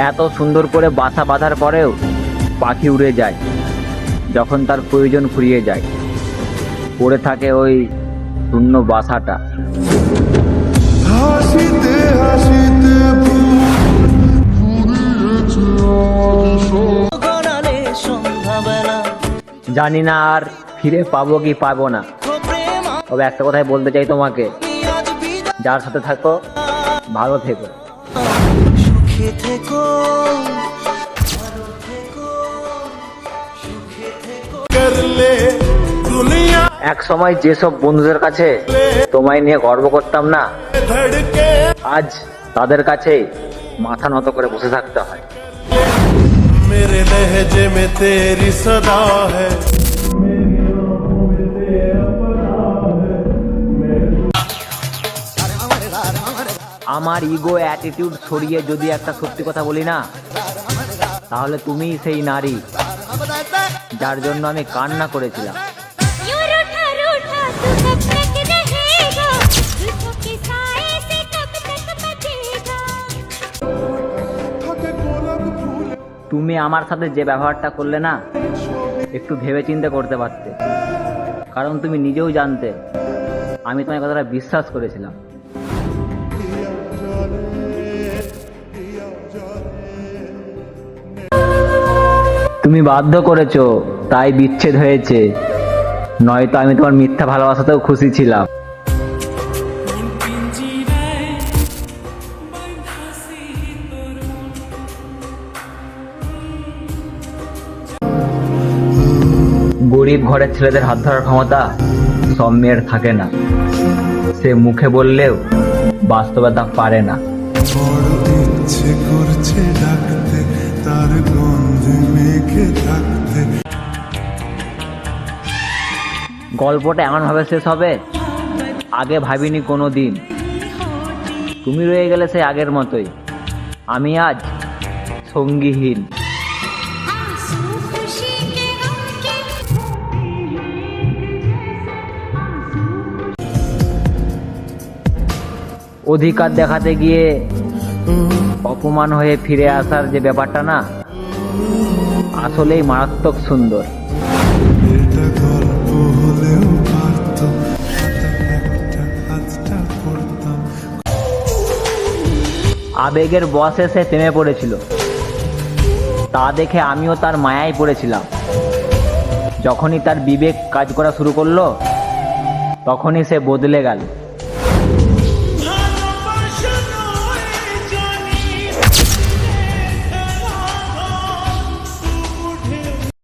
এত সুন্দর করে বাসা বাঁধার পরেও পাখি উড়ে যায় যখন তার প্রয়োজন ফুরিয়ে যায়। পড়ে থাকে ওই শূন্য বাসাটা। হাসিতে হাসিতে জানি না আর ফিরে পাবো কি পাবো না, তবে একটা কথাই বলতে চাই তোমাকে, যার সাথে থাকো ভালো থেকো। সুখে থেকো। করলে দুনিয়া এক সময় যেসব বন্ধুদের কাছে তোমায় নিয়ে গর্ব করতাম না, ধড়কে আজ তাদের কাছে মাথা নত করে বসে থাকতে হয়। मेरे लहजे में तेरी सदा है। আমার ইগো অ্যাটিটিউড সরিয়ে যদি একটা সত্যি কথা বলি না, তাহলে তুমিই সেই নারী যার জন্য আমি কান্না করেছিলাম। यूं रूठा रूठा तू कब तक रहेगा, जुल्फों के साए से कब तक बचेगा। তুমি আমার সাথে যে ব্যবহারটা করলে না, একটু ভেবে চিন্তে করতে পারতে, কারণ তুমি নিজেও জানতে আমি তোমার কথাটা বিশ্বাস করেছিলাম। তুমি বাধ্য করেছো, তাই বিচ্ছেদ হয়েছে, নয়তো আমি তোমার মিথ্যা ভালোবাসাতেও খুশি ছিলাম। গরিব ঘরের ছেলেদের হাত ধরার ক্ষমতা সব মেয়ের থাকে না, সে মুখে বললেও বাস্তবে তা পারে না। বড় ইচ্ছে করছে ডাকতে, তার গন্ধে মেখে থাকতে। গল্পটা এমনভাবে শেষ হবে আগে ভাবিনি কোনো দিন। তুমি রয়ে গেলে সেই আগের মতোই, আমি আজ সঙ্গীহীন। आंसू खुशी के गम के অধিকার দেখাতে গিয়ে অপমান হয়ে ফিরে আসার যে ব্যাপারটা না, আসলেই মারাত্মক সুন্দর। এটা গল্প হলেও পারত, একটা হাতটা করতাম। আবেগের বশে সে প্রেমে পড়েছিল, তা দেখে আমিও তার মায়ায় পড়েছিলাম। যখনই তার বিবেক কাজ করা শুরু করলো, তখনই সে বদলে গেল।